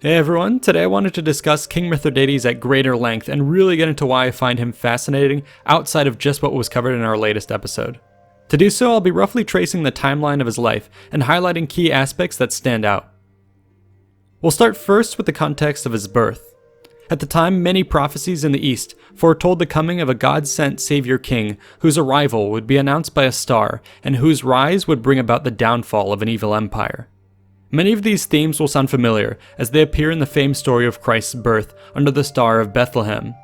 Hey everyone, today I wanted to discuss King Mithridates at greater length and really get into why I find him fascinating outside of just what was covered in our latest episode. To do so, I'll be roughly tracing the timeline of his life and highlighting key aspects that stand out. We'll start first with the context of his birth. At the time, many prophecies in the East foretold the coming of a God-sent savior king whose arrival would be announced by a star and whose rise would bring about the downfall of an evil empire. Many of these themes will sound familiar as they appear in the famed story of Christ's birth under the Star of Bethlehem.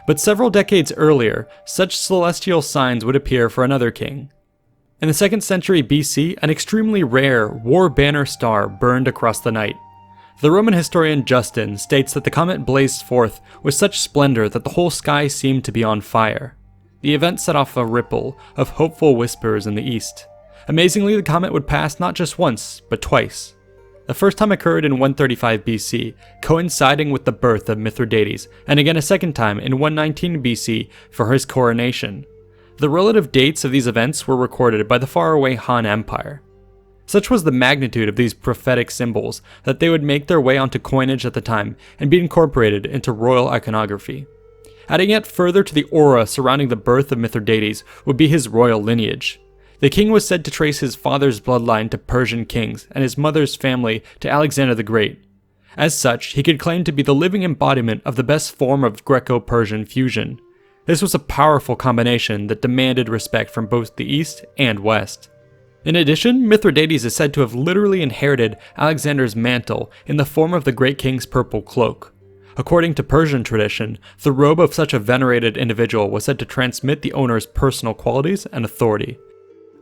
But several decades earlier, such celestial signs would appear for another king. In the 2nd century BC, an extremely rare war banner star burned across the night. The Roman historian Justin states that the comet blazed forth with such splendor that the whole sky seemed to be on fire. The event set off a ripple of hopeful whispers in the east. Amazingly, the comet would pass not just once, but twice. The first time occurred in 135 BC, coinciding with the birth of Mithridates, and again a second time in 119 BC for his coronation. The relative dates of these events were recorded by the faraway Han Empire. Such was the magnitude of these prophetic symbols that they would make their way onto coinage at the time and be incorporated into royal iconography. Adding yet further to the aura surrounding the birth of Mithridates would be his royal lineage. The king was said to trace his father's bloodline to Persian kings and his mother's family to Alexander the Great. As such, he could claim to be the living embodiment of the best form of Greco-Persian fusion. This was a powerful combination that demanded respect from both the East and West. In addition, Mithridates is said to have literally inherited Alexander's mantle in the form of the great king's purple cloak. According to Persian tradition, the robe of such a venerated individual was said to transmit the owner's personal qualities and authority.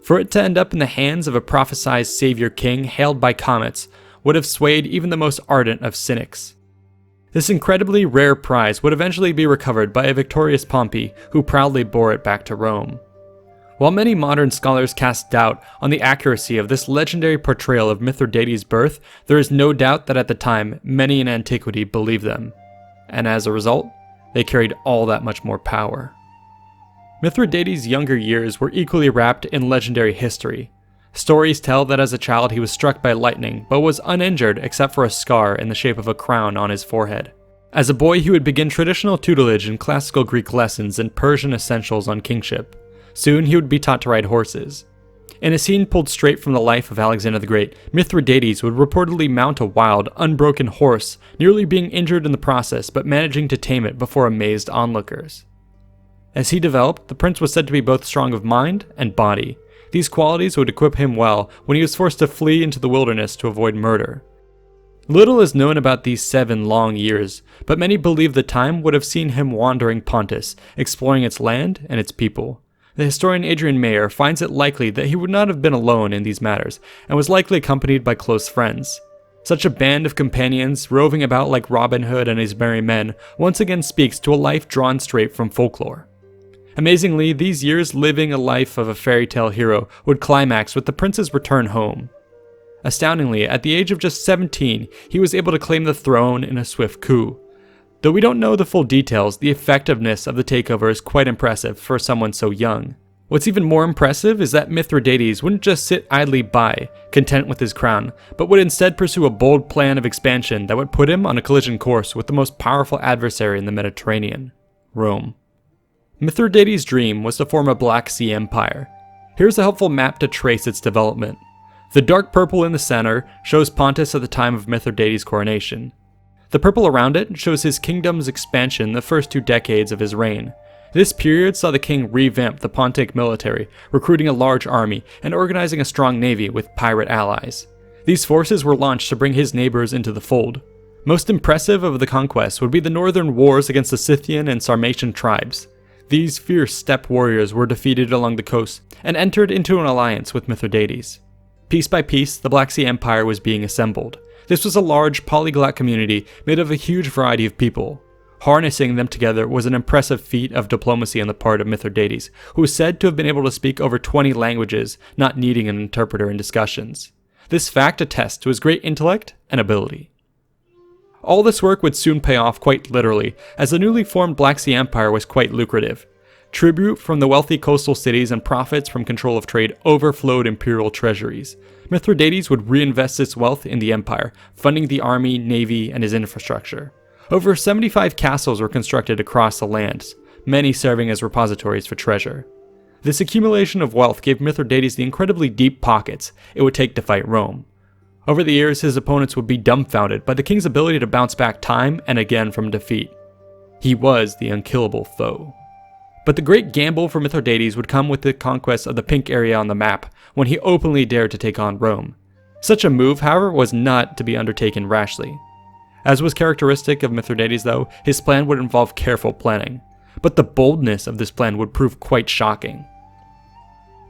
For it to end up in the hands of a prophesied savior king hailed by comets would have swayed even the most ardent of cynics. This incredibly rare prize would eventually be recovered by a victorious Pompey who proudly bore it back to Rome. While many modern scholars cast doubt on the accuracy of this legendary portrayal of Mithridates' birth, there is no doubt that at the time, many in antiquity believed them. And as a result, they carried all that much more power. Mithridates' younger years were equally wrapped in legendary history. Stories tell that as a child he was struck by lightning, but was uninjured except for a scar in the shape of a crown on his forehead. As a boy, he would begin traditional tutelage in classical Greek lessons and Persian essentials on kingship. Soon he would be taught to ride horses. In a scene pulled straight from the life of Alexander the Great, Mithridates would reportedly mount a wild, unbroken horse, nearly being injured in the process but managing to tame it before amazed onlookers. As he developed, the prince was said to be both strong of mind and body. These qualities would equip him well when he was forced to flee into the wilderness to avoid murder. Little is known about these 7 long years, but many believe the time would have seen him wandering Pontus, exploring its land and its people. The historian Adrienne finds it likely that he would not have been alone in these matters, and was likely accompanied by close friends. Such a band of companions, roving about like Robin Hood and his merry men, once again speaks to a life drawn straight from folklore. Amazingly, these years living a life of a fairy tale hero would climax with the prince's return home. Astoundingly, at the age of just 17, he was able to claim the throne in a swift coup. Though we don't know the full details, the effectiveness of the takeover is quite impressive for someone so young. What's even more impressive is that Mithridates wouldn't just sit idly by, content with his crown, but would instead pursue a bold plan of expansion that would put him on a collision course with the most powerful adversary in the Mediterranean, Rome. Mithridates' dream was to form a Black Sea empire. Here's a helpful map to trace its development. The dark purple in the center shows Pontus at the time of Mithridates' coronation. The purple around it shows his kingdom's expansion the first 2 decades of his reign. This period saw the king revamp the Pontic military, recruiting a large army and organizing a strong navy with pirate allies. These forces were launched to bring his neighbors into the fold. Most impressive of the conquests would be the northern wars against the Scythian and Sarmatian tribes. These fierce steppe warriors were defeated along the coast and entered into an alliance with Mithridates. Piece by piece, the Black Sea Empire was being assembled. This was a large polyglot community made of a huge variety of people. Harnessing them together was an impressive feat of diplomacy on the part of Mithridates, who was said to have been able to speak over 20 languages, not needing an interpreter in discussions. This fact attests to his great intellect and ability. All this work would soon pay off quite literally, as the newly formed Black Sea Empire was quite lucrative. Tribute from the wealthy coastal cities and profits from control of trade overflowed imperial treasuries. Mithridates would reinvest this wealth in the empire, funding the army, navy, and his infrastructure. Over 75 castles were constructed across the lands, many serving as repositories for treasure. This accumulation of wealth gave Mithridates the incredibly deep pockets it would take to fight Rome. Over the years, his opponents would be dumbfounded by the king's ability to bounce back time and again from defeat. He was the unkillable foe. But the great gamble for Mithridates would come with the conquest of the pink area on the map, when he openly dared to take on Rome. Such a move, however, was not to be undertaken rashly. As was characteristic of Mithridates though, his plan would involve careful planning. But the boldness of this plan would prove quite shocking.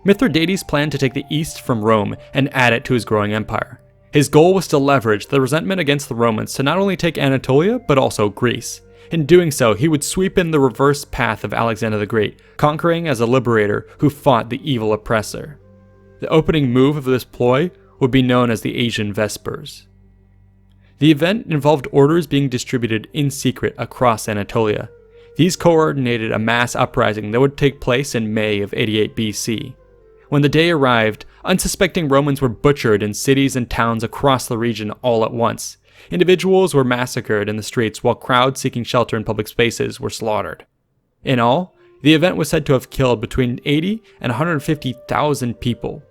Mithridates planned to take the east from Rome and add it to his growing empire. His goal was to leverage the resentment against the Romans to not only take Anatolia, but also Greece. In doing so, he would sweep in the reverse path of Alexander the Great, conquering as a liberator who fought the evil oppressor. The opening move of this ploy would be known as the Asian Vespers. The event involved orders being distributed in secret across Anatolia. These coordinated a mass uprising that would take place in May of 88 BC. When the day arrived, unsuspecting Romans were butchered in cities and towns across the region all at once. Individuals were massacred in the streets while crowds seeking shelter in public spaces were slaughtered. In all, the event was said to have killed between 80 and 150,000 people.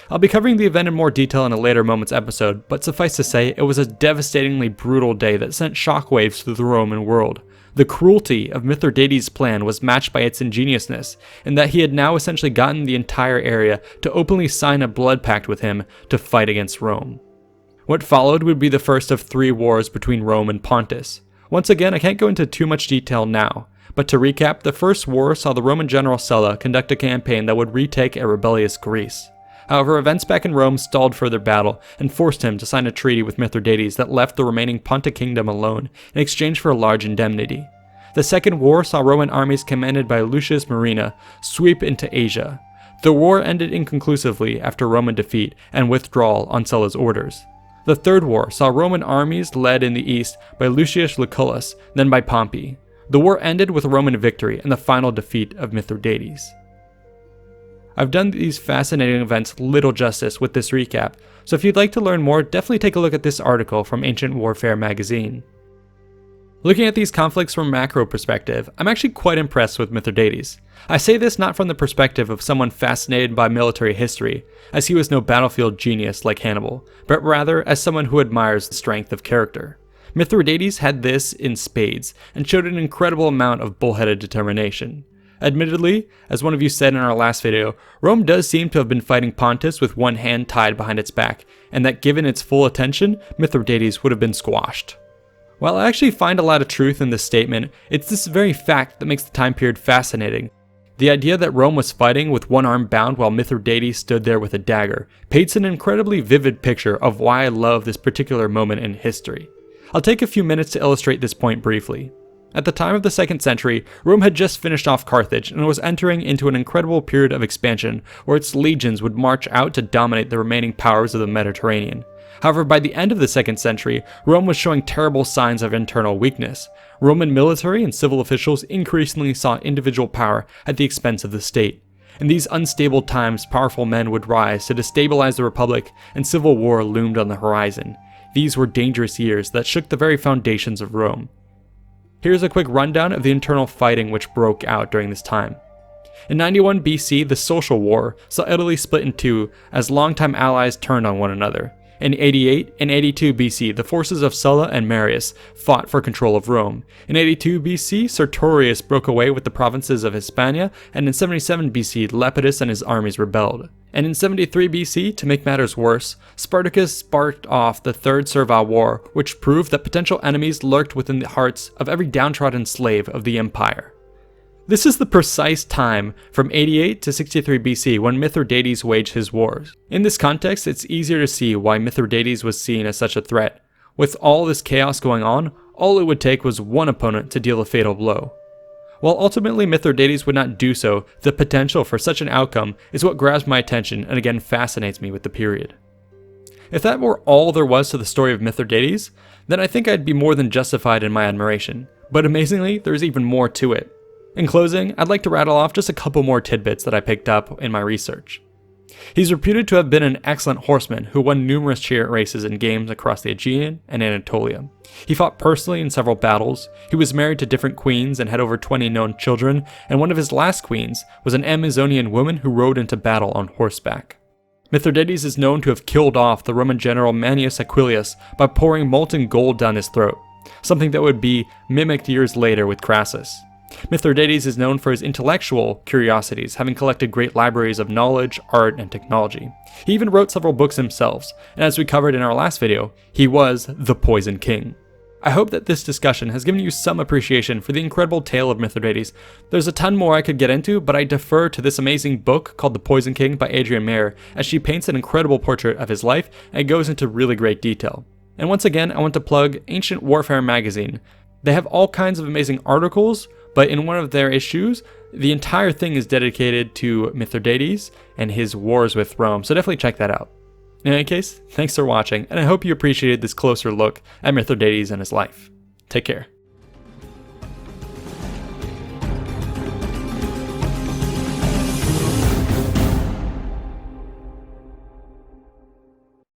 I'll be covering the event in more detail in a later moments episode, but suffice to say, it was a devastatingly brutal day that sent shockwaves through the Roman world. The cruelty of Mithridates' plan was matched by its ingeniousness, in that he had now essentially gotten the entire area to openly sign a blood pact with him to fight against Rome. What followed would be the first of 3 wars between Rome and Pontus. Once again, I can't go into too much detail now, but to recap, the first war saw the Roman general Sulla conduct a campaign that would retake a rebellious Greece. However, events back in Rome stalled further battle and forced him to sign a treaty with Mithridates that left the remaining Pontic kingdom alone in exchange for a large indemnity. The second war saw Roman armies commanded by Lucius Murena sweep into Asia. The war ended inconclusively after Roman defeat and withdrawal on Sulla's orders. The third war saw Roman armies led in the east by Lucius Lucullus, then by Pompey. The war ended with a Roman victory and the final defeat of Mithridates. I've done these fascinating events little justice with this recap, so if you'd like to learn more, definitely take a look at this article from Ancient Warfare magazine. Looking at these conflicts from a macro perspective, I'm actually quite impressed with Mithridates. I say this not from the perspective of someone fascinated by military history, as he was no battlefield genius like Hannibal, but rather as someone who admires the strength of character. Mithridates had this in spades, and showed an incredible amount of bullheaded determination. Admittedly, as one of you said in our last video, Rome does seem to have been fighting Pontus with one hand tied behind its back, and that given its full attention, Mithridates would have been squashed. While I actually find a lot of truth in this statement, it's this very fact that makes the time period fascinating. The idea that Rome was fighting with one arm bound while Mithridates stood there with a dagger paints an incredibly vivid picture of why I love this particular moment in history. I'll take a few minutes to illustrate this point briefly. At the time of the 2nd century, Rome had just finished off Carthage and was entering into an incredible period of expansion where its legions would march out to dominate the remaining powers of the Mediterranean. However, by the end of the 2nd century, Rome was showing terrible signs of internal weakness. Roman military and civil officials increasingly sought individual power at the expense of the state. In these unstable times, powerful men would rise to destabilize the Republic, and civil war loomed on the horizon. These were dangerous years that shook the very foundations of Rome. Here's a quick rundown of the internal fighting which broke out during this time. In 91 BC, the Social War saw Italy split in two as longtime allies turned on one another. In 88 and 82 BC, the forces of Sulla and Marius fought for control of Rome. In 82 BC, Sertorius broke away with the provinces of Hispania, and in 77 BC, Lepidus and his armies rebelled. And in 73 BC, to make matters worse, Spartacus sparked off the Third Servile War, which proved that potential enemies lurked within the hearts of every downtrodden slave of the empire. This is the precise time from 88 to 63 BC when Mithridates waged his wars. In this context, it's easier to see why Mithridates was seen as such a threat. With all this chaos going on, all it would take was one opponent to deal a fatal blow. While ultimately Mithridates would not do so, the potential for such an outcome is what grabs my attention and again fascinates me with the period. If that were all there was to the story of Mithridates, then I think I'd be more than justified in my admiration. But amazingly, there's even more to it. In closing, I'd like to rattle off just a couple more tidbits that I picked up in my research. He's reputed to have been an excellent horseman who won numerous chariot races in games across the Aegean and Anatolia. He fought personally in several battles, he was married to different queens and had over 20 known children, and one of his last queens was an Amazonian woman who rode into battle on horseback. Mithridates is known to have killed off the Roman general Manius Aquilius by pouring molten gold down his throat, something that would be mimicked years later with Crassus. Mithridates is known for his intellectual curiosities, having collected great libraries of knowledge, art, and technology. He even wrote several books himself, and as we covered in our last video, he was the Poison King. I hope that this discussion has given you some appreciation for the incredible tale of Mithridates. There's a ton more I could get into, but I defer to this amazing book called The Poison King by Adrienne, as she paints an incredible portrait of his life and goes into really great detail. And once again, I want to plug Ancient Warfare magazine. They have all kinds of amazing articles, but in one of their issues, the entire thing is dedicated to Mithridates and his wars with Rome, so definitely check that out. In any case, thanks for watching, and I hope you appreciated this closer look at Mithridates and his life. Take care.